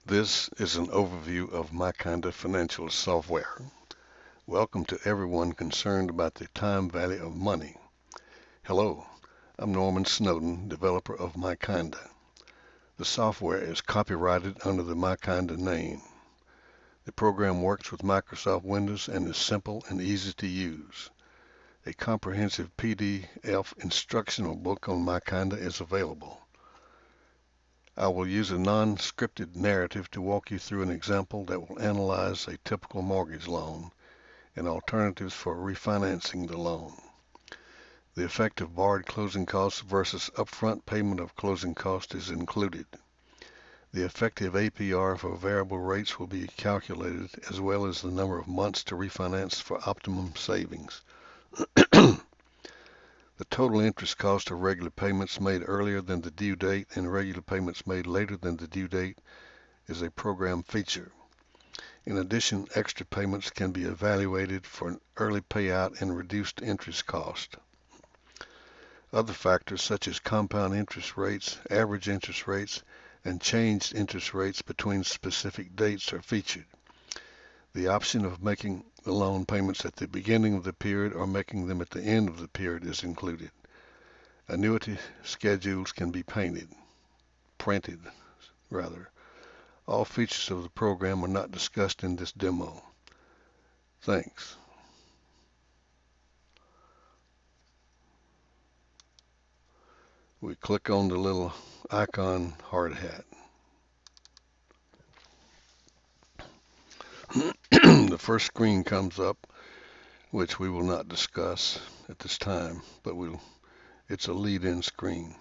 This is an overview of Mykinda financial software. Welcome to everyone concerned about the time value of money. Hello, I'm Norman Snowden, developer of Mykinda. The software is copyrighted under the Mykinda name. The program works with Microsoft Windows and is simple and easy to use. A comprehensive PDF instructional book on Mykinda is available. I will use a non-scripted narrative to walk you through an example that will analyze a typical mortgage loan and alternatives for refinancing the loan. The effect of borrowed closing costs versus upfront payment of closing costs is included. The effective APR for variable rates will be calculated, as well as the number of months to refinance for optimum savings. The total interest cost of regular payments made earlier than the due date and regular payments made later than the due date is a program feature. In addition, extra payments can be evaluated for an early payout and reduced interest cost. Other factors such as compound interest rates, average interest rates, and changed interest rates between specific dates are featured. The option of making the loan payments at the beginning of the period or making them at the end of the period is included. Annuity schedules can be printed. All features of the program are not discussed in this demo. Thanks. We click on the little icon hard hat. The first screen comes up, which we will not discuss at this time, but it's a lead-in screen.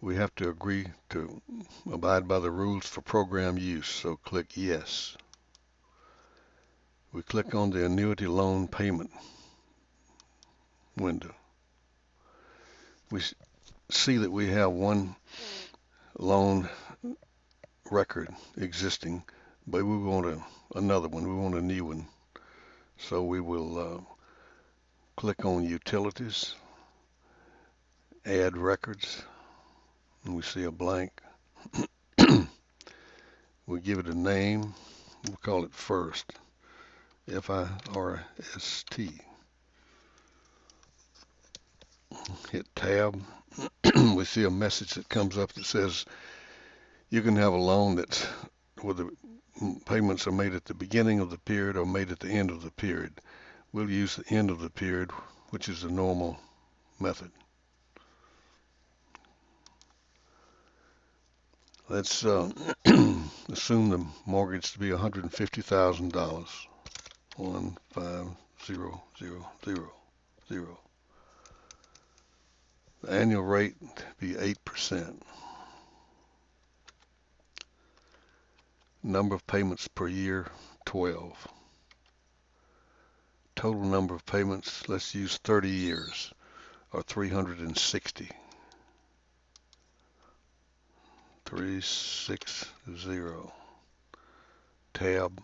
We have to agree to abide by the rules for program use, so click Yes. We click on the annuity loan payment window. We see that we have one loan record existing, but we want another one. We want a new one. So we will click on Utilities, Add Records, and we see a blank. We give it a name. We'll call it First, F-I-R-S-T. Hit Tab. We see a message that comes up that says you can have a loan that's where the payments are made at the beginning of the period or made at the end of the period. We'll use the end of the period, which is the normal method. Let's assume the mortgage to be $150,000. 15000. The annual rate be 8%. Number of payments per year, 12. Total number of payments, let's use 30 years, or 360. 360. Tab.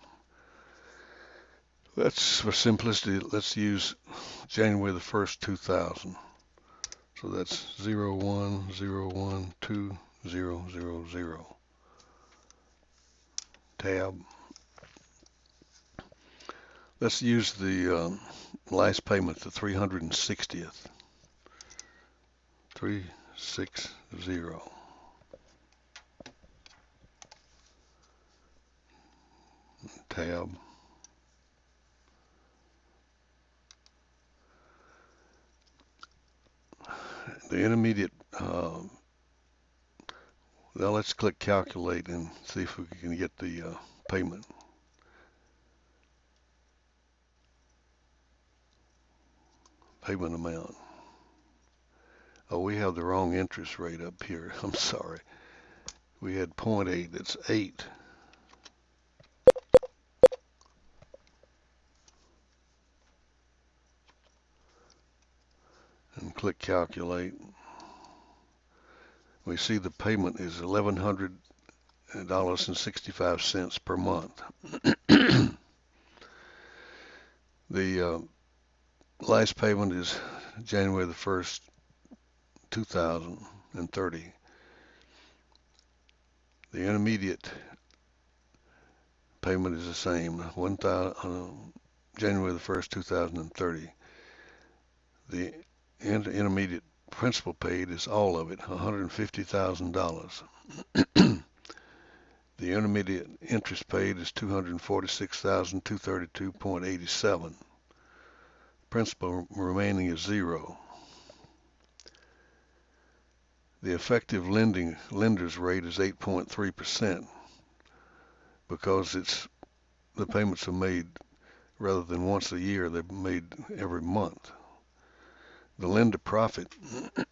Let's, for simplicity, let's use January the 1st, 2000. So that's 01012000. Tab. Let's use the last payment, the 360th. 360. Tab. The intermediate, now let's click Calculate and see if we can get the payment. Payment amount. Oh, we have the wrong interest rate up here. I'm sorry. We had 0.8. That's 8. And click Calculate. We see the payment is $1,100.65 per month. The last payment is January the 1st, 2030. The intermediate payment is the same, January the 1st, 2030. The intermediate principal paid is all of it, $150,000. The intermediate interest paid is $246,232.87. Principal remaining is zero. The effective lender's rate is 8.3% because the payments are made rather than once a year, they're made every month. The lender profit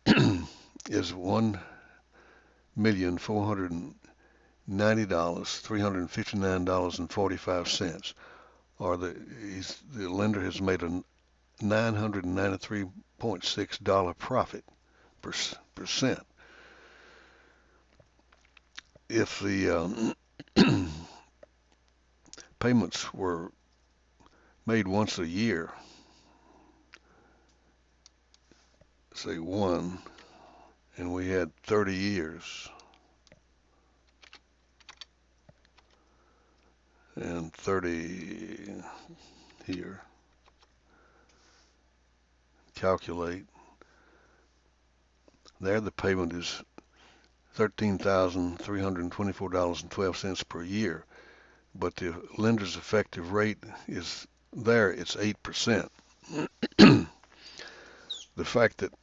is $1,490,359.45, or the lender has made a $993.6 profit percent. If the payments were made once a year, say one, and we had 30 years, and 30 here, calculate, there the payment is $13,324.12 per year, but the lender's effective rate is there, it's 8%. The fact that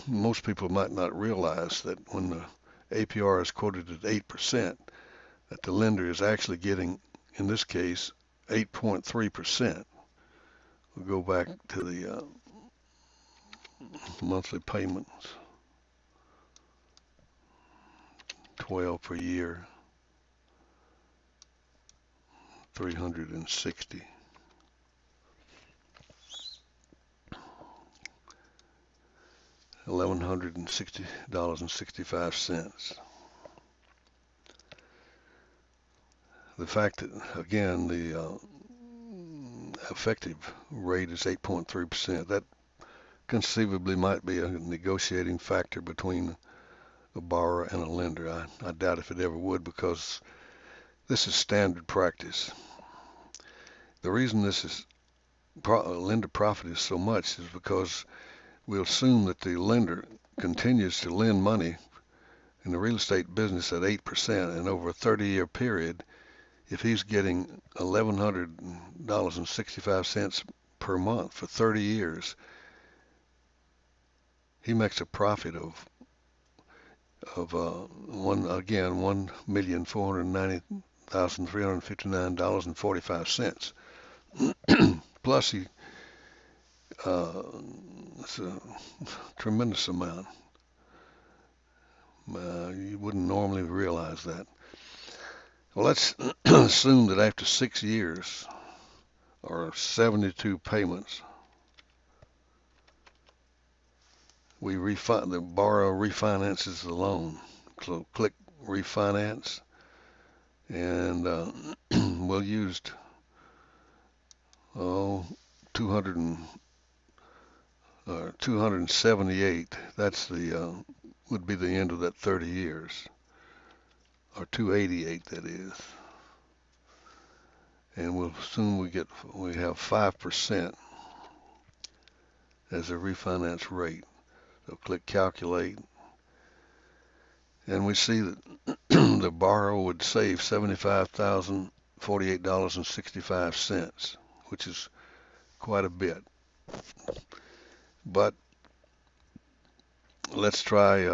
most people might not realize that when the APR is quoted at 8%, that the lender is actually getting, in this case, 8.3%. We'll go back to the monthly payments, 12 per year, 360. $1,160.65. The fact that, again, the effective rate is 8.3%, that conceivably might be a negotiating factor between a borrower and a lender. I doubt if it ever would, because this is standard practice. The reason this is lender profit is so much is because we'll assume that the lender continues to lend money in the real estate business at 8%, and over a 30-year period, if he's getting $1,100.65 per month for 30 years, he makes a profit of $1,490,359.45. Plus, it's a tremendous amount. You wouldn't normally realize that. Well, let's assume that after 6 years, or 72 payments, the borrower refinances the loan. So click refinance, and we'll use 278. That's would be the end of that 30 years, or 288 that is. And we'll assume we have 5% as a refinance rate. So click calculate, and we see that the borrower would save $75,048.65, which is quite a bit. But let's try,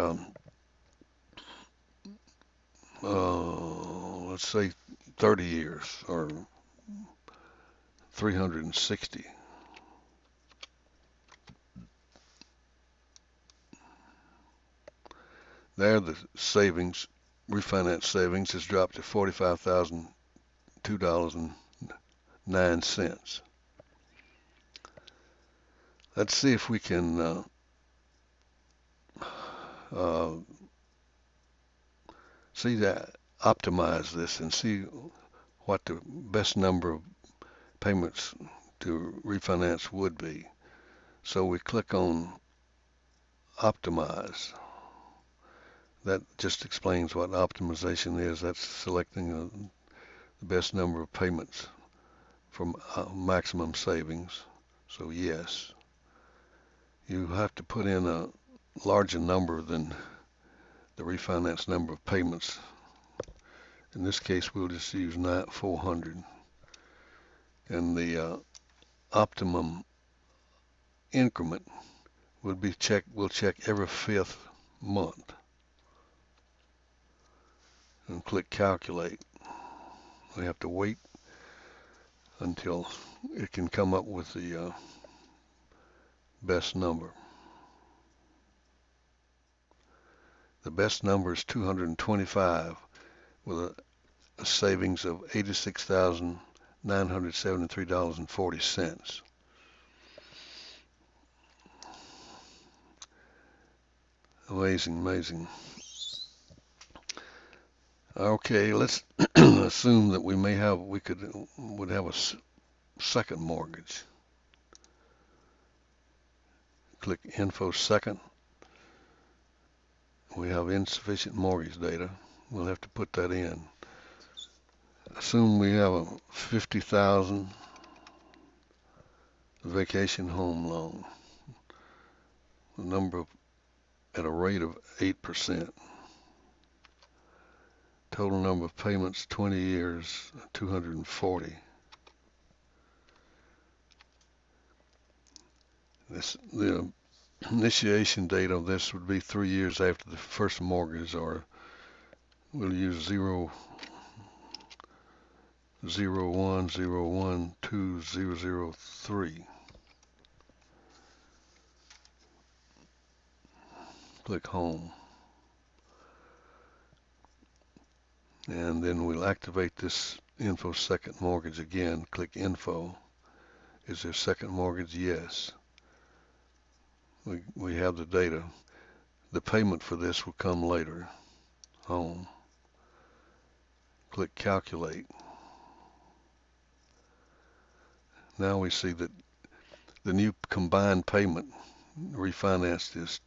let's say 30 years, or 360. There, the savings, refinance savings, has dropped to $45,002.09. Let's see if we can optimize this and see what the best number of payments to refinance would be. So we click on optimize. That just explains what optimization is. That's selecting the best number of payments for maximum savings. So yes, you have to put in a larger number than the refinance number of payments. In this case, we'll just use 400. And the optimum increment will be we'll check every 5th month and click calculate. We have to wait until it can come up with the best number. The best number is 225 with a savings of $86,973.40. Amazing, amazing. Okay, let's assume that we would have a second mortgage. Click Info Second. We have insufficient mortgage data. We'll have to put that in. Assume we have a $50,000 vacation home loan. The number at a rate of 8%. Total number of payments, 20 years, 240. The initiation date of this would be 3 years after the first mortgage, or we'll use 0/1/0/1/2003. Click Home. And then we'll activate this Info Second Mortgage again. Click Info. Is there second mortgage? Yes. We have the data. The payment for this will come later. Home. Click Calculate. Now we see that the new combined payment refinanced is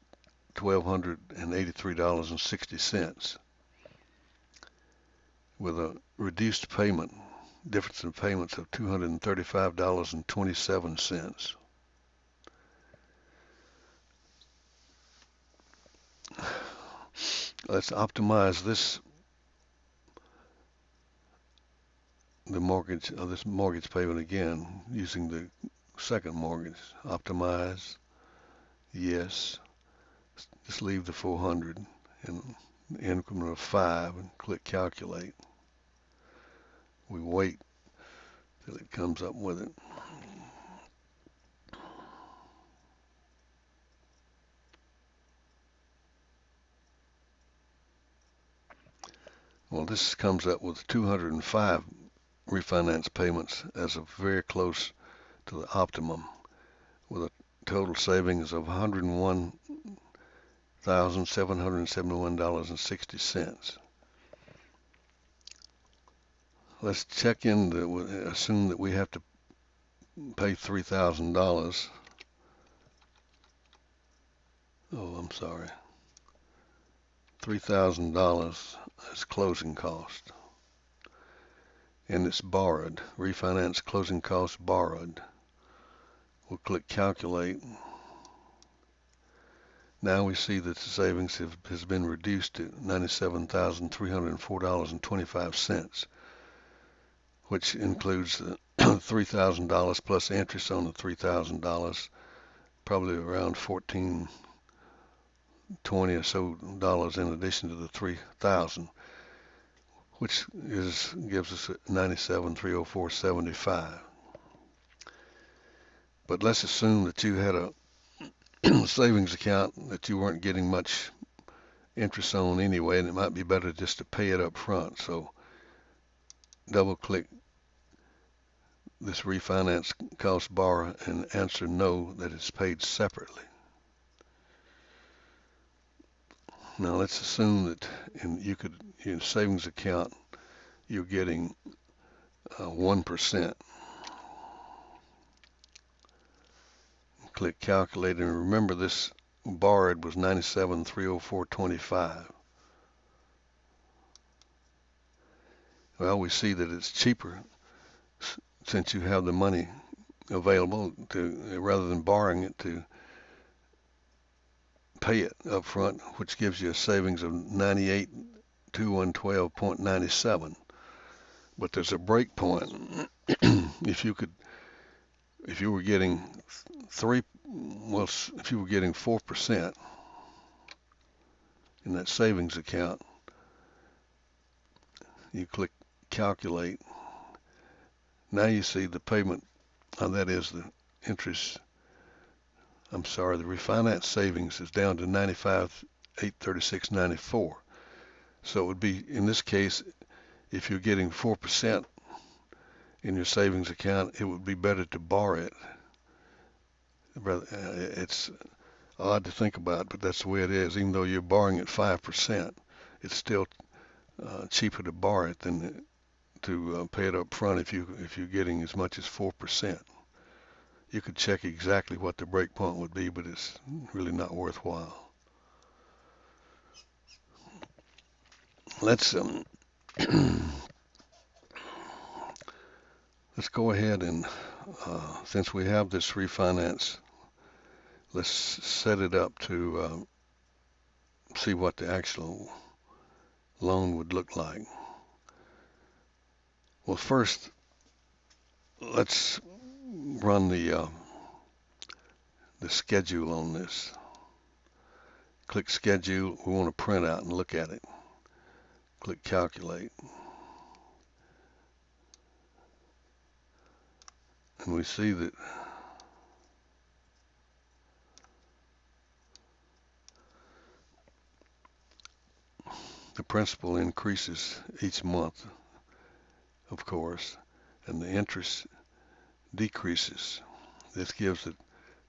$1,283.60 with a reduced payment, difference in payments of $235.27. Let's optimize this mortgage payment again using the second mortgage. Optimize, yes. Just leave the 400 in increment of 5 and click Calculate. We wait till it comes up with it. Well, this comes up with 205 refinance payments as of very close to the optimum, with a total savings of $101,771.60. Let's check assume that we have to pay $3,000. Oh, I'm sorry. $3,000 as closing cost. And it's borrowed. Refinance closing costs borrowed. We'll click Calculate. Now we see that the savings has been reduced to $97,304.25, which includes the $3,000 plus interest on the $3,000, probably around $1,420 or so dollars in addition to the $3,000, which gives us $97,304.75. But let's assume that you had a savings account that you weren't getting much interest on anyway, and it might be better just to pay it up front. So double click this refinance cost bar and answer no, that it's paid separately. Now let's assume that in your savings account you're getting 1%. Click Calculate, and remember this borrowed was $97,304.25. Well, we see that it's cheaper since you have the money available to rather than borrowing it to pay it up front, which gives you a savings of 98,212.97. But there's a break point. if you could, if you were getting if you were getting 4% in that savings account, you click calculate. Now you see the payment, that is the interest. I'm sorry, the refinance savings is down to 95,836.94. So it would be, in this case, if you're getting 4% in your savings account, it would be better to borrow it. It's odd to think about, but that's the way it is. Even though you're borrowing at 5%, it's still cheaper to borrow it than to pay it up front if you're getting as much as 4%. You could check exactly what the break point would be, but it's really not worthwhile. Let's let's go ahead and since we have this refinance, let's set it up to see what the actual loan would look like. Well, first, let's run the schedule on this. Click schedule. We want to print out and look at it. Click calculate. And we see that the principal increases each month, of course, and the interest decreases. This gives the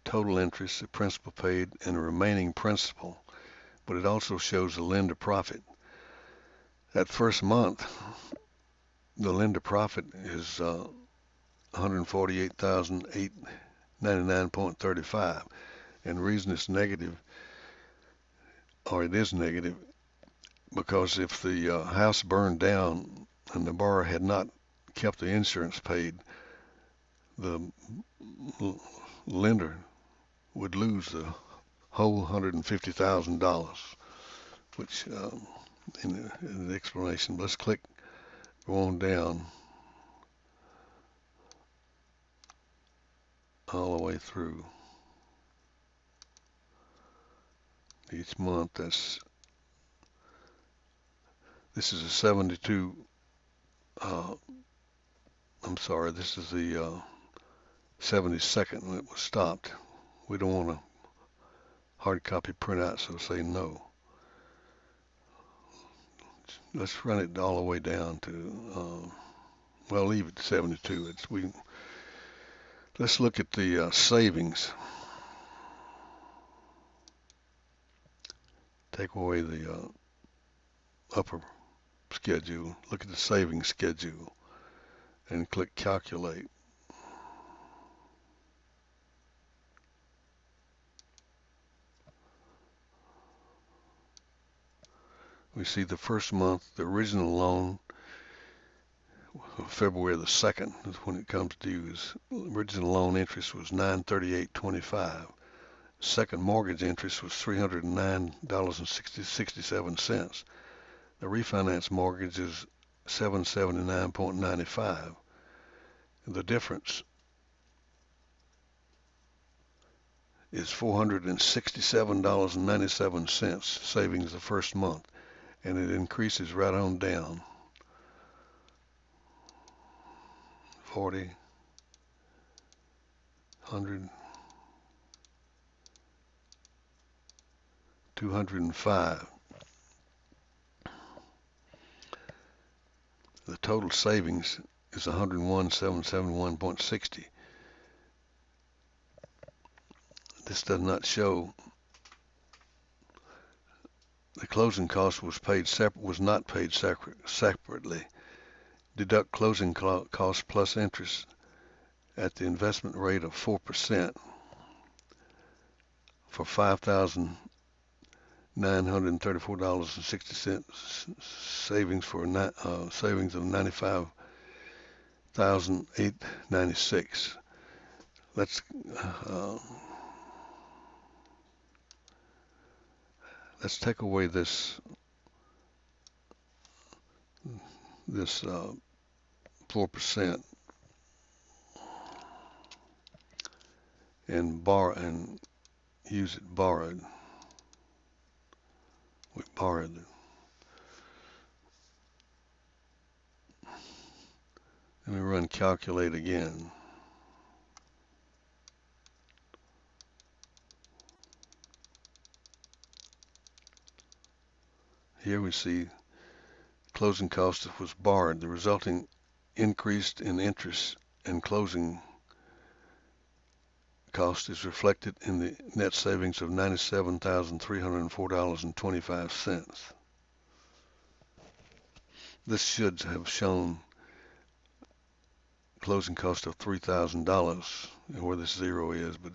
total interest, the principal paid, and the remaining principal, but it also shows the lender profit. That first month, the lender profit is 148,899.35, and the reason it's negative, or it is negative, because if the house burned down and the borrower had not kept the insurance paid, the lender would lose the whole $150,000, which in the explanation. Let's go on down all the way through each month. This is a 72. I'm sorry, this is the 72nd when it was stopped. We don't want a hard copy printout, so say no. Let's run it all the way down to, well, leave it to 72. Let's look at the savings. Take away the upper schedule. Look at the savings schedule and click calculate. We see the first month, the original loan, February the 2nd is when it comes due. Original loan interest was $938.25. Second mortgage interest was $309.67. The refinance mortgage is $779.95. The difference is $467.97 savings the first month, and it increases right on down. 40, 100, 205. The total savings is 101,771.60. This does not show the closing cost was not paid separately. Deduct closing costs plus interest at the investment rate of 4% for $5,000 $934.60 savings for savings of $95,896. Let's take away this 4% and borrow and use it borrowed. We borrowed it. Let me run calculate again. Here we see closing cost was borrowed. The resulting increase in interest and closing cost is reflected in the net savings of $97,304.25. This should have shown closing cost of $3,000 where this zero is, but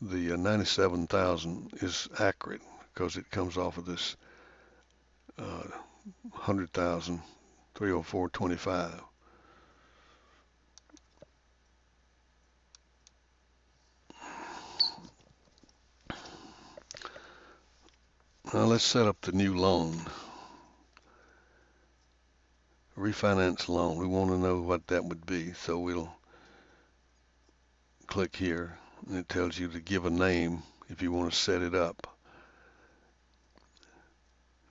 the 97,000 is accurate because it comes off of this 100,304.25. Now let's set up the new loan. Refinance loan. We want to know what that would be, so we'll click here and it tells you to give a name if you want to set it up.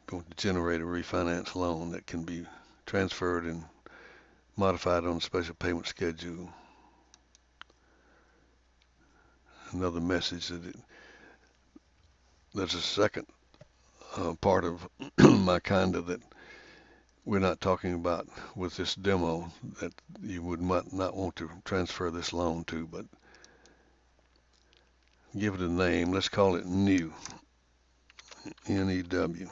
Going to generate a refinance loan that can be transferred and modified on a special payment schedule. Another message that there's a second part of Mykinda that we're not talking about with this demo that you would not want to transfer this loan to, but give it a name. Let's call it new, N-E-W.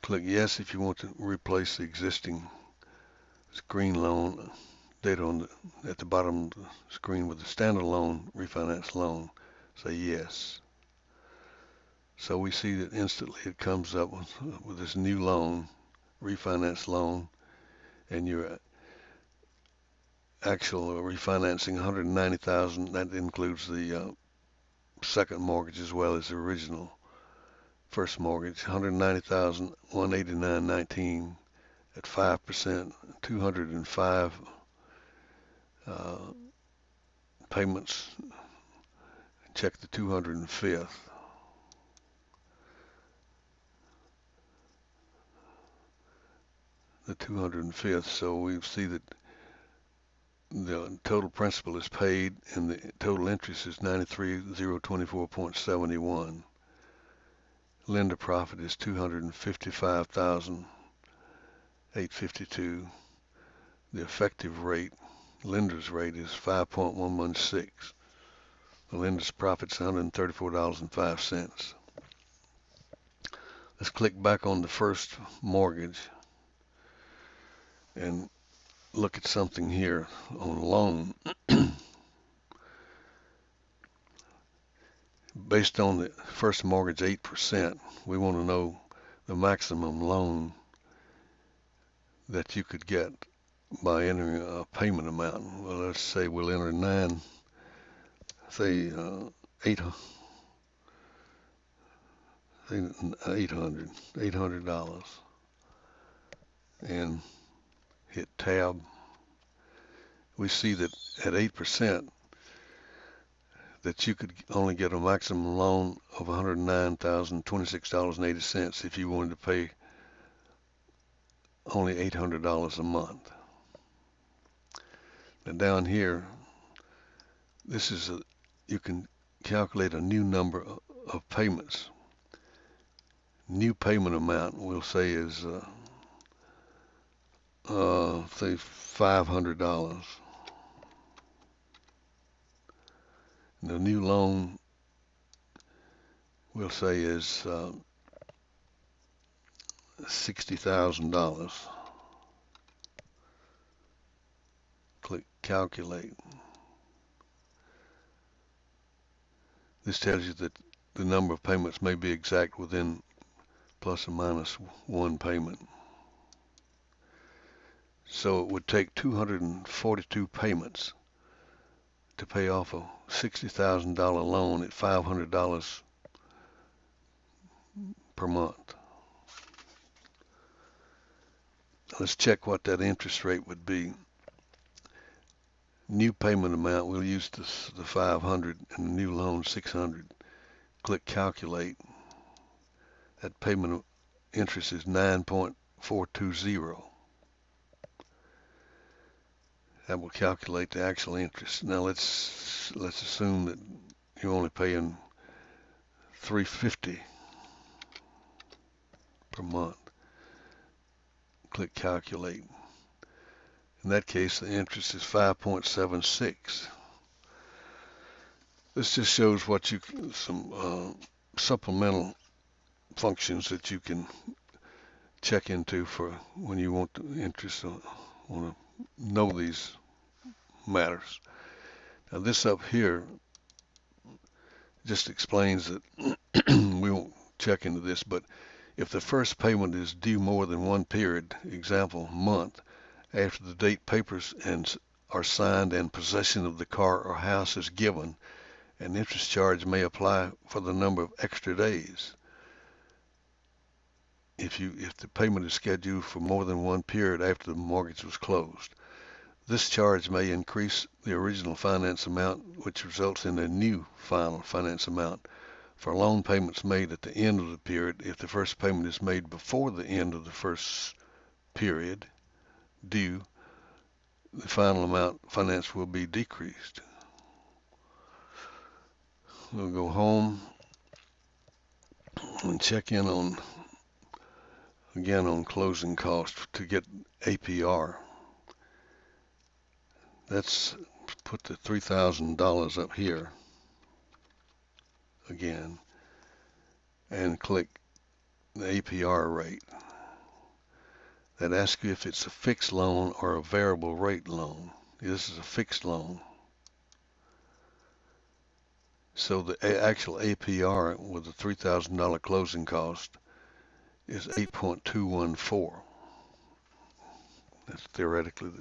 Click yes if you want to replace the existing screen loan data at the bottom of the screen with the standalone refinance loan. Say yes. So we see that instantly it comes up with this new loan, refinance loan, and your actual refinancing $190,000. That includes the second mortgage as well as the original first mortgage. $190,189.19 at 5%, 205 payments. Check the 205th. The 205th, so we see that the total principal is paid and the total interest is $93,024.71. Lender profit is $255,852. The effective rate, lender's rate, is 5.116. The lender's profit is $134.05. Let's click back on the first mortgage and look at something here on loan. Based on the first mortgage 8%, we want to know the maximum loan that you could get by entering a payment amount. Well, let's say we'll enter $800 and hit tab. We see that at 8% that you could only get a maximum loan of $109,026.80 if you wanted to pay only $800 a month. And down here, this is you can calculate a new number of payments. New payment amount we'll say is say $500. The new loan we'll say is $60,000. Click calculate. This tells you that the number of payments may be exact within plus or minus one payment. So it would take 242 payments to pay off a $60,000 loan at $500 per month. Let's check what that interest rate would be. New payment amount, we'll use the 500 and the new loan 600. Click calculate. That payment interest is 9.420. That will calculate the actual interest. Now let's assume that you're only paying $350 per month. Click calculate. In that case, the interest is 5.76. This just shows what some supplemental functions that you can check into for when you want the interest, want to know these matters. Now this up here just explains that we won't check into this, but if the first payment is due more than one period, example month, after the date papers are signed and possession of the car or house is given, an interest charge may apply for the number of extra days. If the payment is scheduled for more than one period after the mortgage was closed, this charge may increase the original finance amount, which results in a new final finance amount for loan payments made at the end of the period. If the first payment is made before the end of the first period due, the final amount financed will be decreased. We'll go home and check in again on closing costs to get APR. Let's put the $3,000 up here again and click the APR rate. That asks you if it's a fixed loan or a variable rate loan. This is a fixed loan. So the actual APR with the $3,000 closing cost is 8.214. That's theoretically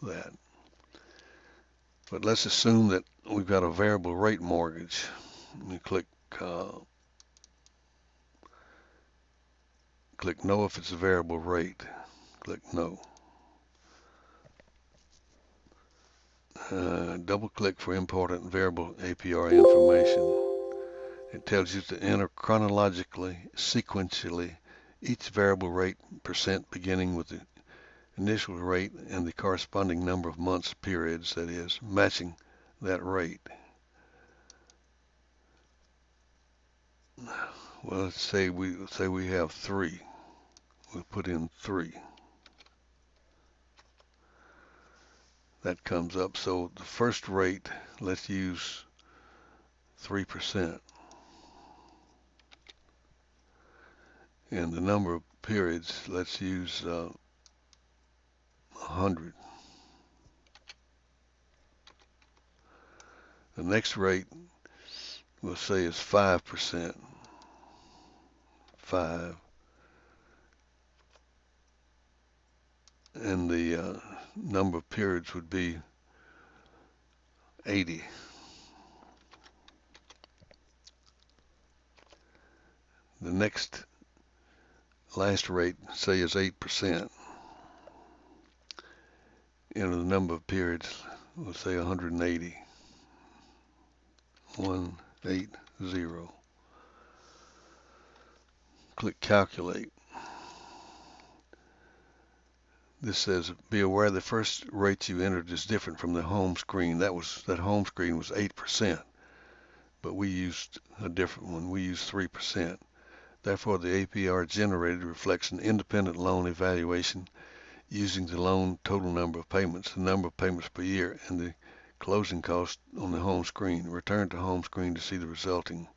that. But let's assume that we've got a variable rate mortgage. Let me click no if it's a variable rate. Click no. Double click for important variable APR information. It tells you to enter chronologically, sequentially, each variable rate percent beginning with the initial rate and the corresponding number of months periods, that is, matching that rate. Well, let's say we have 3. We'll put in 3. That comes up. So the first rate, let's use 3%. And the number of periods, let's use 100. The next rate we'll say is 5%. 5. And the number of periods would be 80. The next last rate, say, is 8%. Enter the number of periods, we'll say 180. 180. Click calculate. This says, be aware the first rate you entered is different from the home screen. That home screen was 8, but we used a different one. We used 3%. Therefore, the APR generated reflects an independent loan evaluation using the loan total number of payments, the number of payments per year, and the closing cost on the home screen. Return to home screen to see the resulting.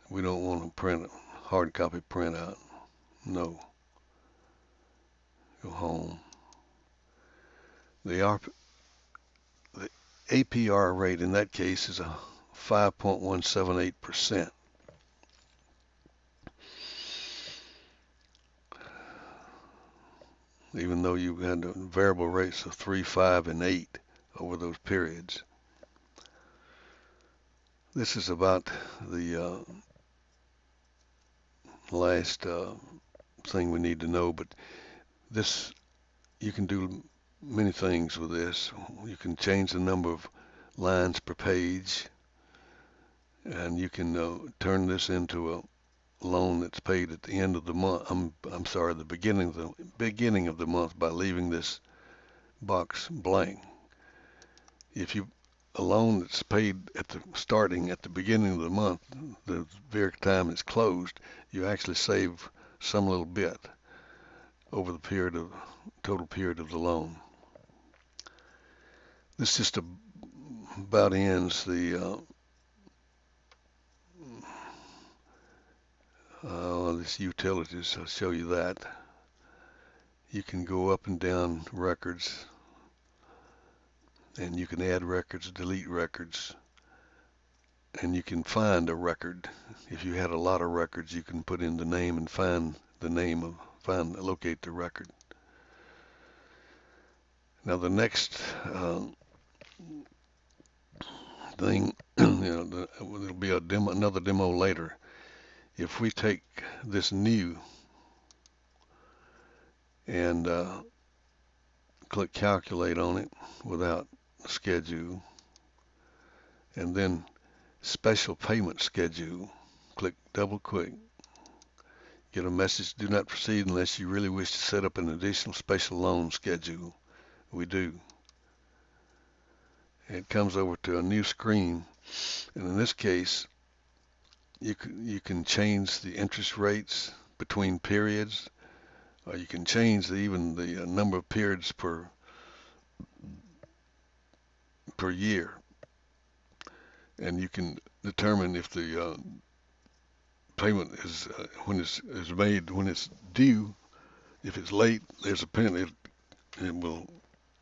We don't want to print a hard copy printout. No. Go home. The APR rate in that case is a 5.178%. Even though you had variable rates of 3, 5, and 8 over those periods. This is about the last thing we need to know, but this, you can do many things with this. You can change the number of lines per page, and you can turn this into a loan that's paid at the end of the month. I'm sorry, the beginning of the month by leaving this box blank. If you a loan that's paid at the beginning of the month, the very time it's closed, you actually save some little bit over the total period of the loan. This just about ends the this utilities. I'll show you that. You can go up and down records, and you can add records, delete records, and you can find a record. If you had a lot of records, you can put in the name and find the name of, locate the record. Now the next thing, there'll be another demo later. If we take this new and click calculate on it without schedule, and then special payment schedule, double click, get a message, do not proceed unless you really wish to set up an additional special loan schedule. We do. It comes over to a new screen, and in this case you can change the interest rates between periods, or you can change even the number of periods per year, and you can determine if the payment is when it's made, when it's due. If it's late, there's a penalty. It will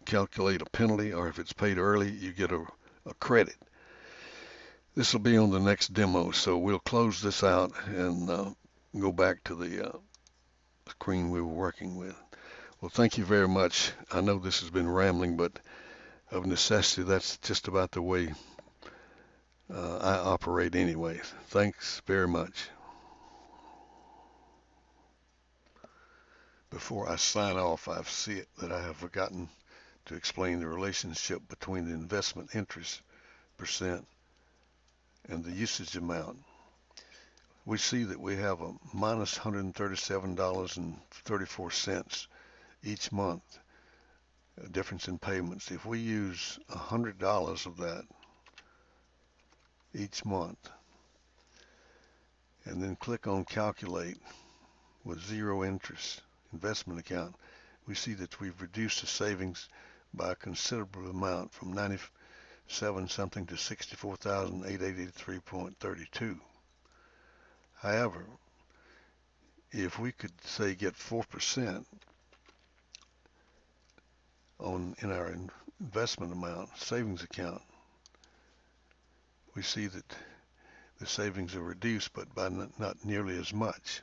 calculate a penalty, or if it's paid early, you get a credit. This will be on the next demo, so we'll close this out and go back to the screen we were working with. Well, thank you very much. I know this has been rambling, but of necessity, that's just about the way I operate anyway. Thanks very much. Before I sign off, I see that I have forgotten to explain the relationship between the investment interest percent and the usage amount. We see that we have a minus $137.34 each month, a difference in payments. If we use $100 of that each month and then click on calculate with zero interest investment account, we see that we've reduced the savings by a considerable amount from 97 something to 64,883.32. However, if we could say get 4% in our investment amount, savings account, we see that the savings are reduced, but by not nearly as much.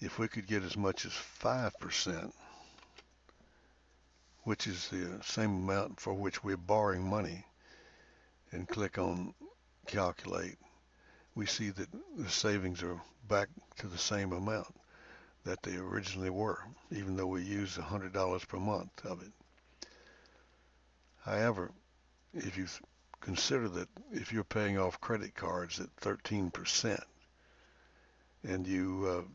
If we could get as much as 5%, which is the same amount for which we're borrowing money, and click on calculate, we see that the savings are back to the same amount that they originally were, even though we use $100 per month of it. However, if you consider that if you're paying off credit cards at 13%, and you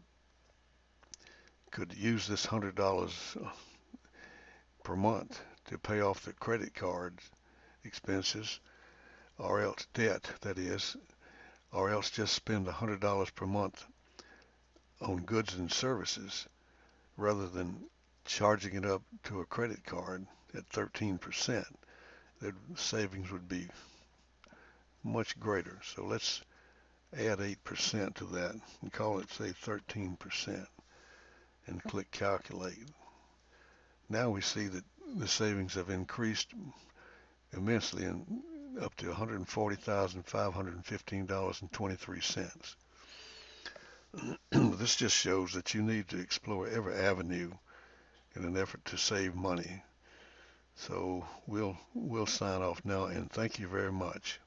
could use this $100 per month to pay off the credit card expenses, or else debt, that is, or else just spend $100 per month on goods and services rather than charging it up to a credit card at 13%, the savings would be much greater. So let's add 8% to that and call it, say, 13%, and click calculate. Now we see that the savings have increased immensely and up to $140,515.23. This just shows that you need to explore every avenue in an effort to save money. So we'll sign off now, and thank you very much.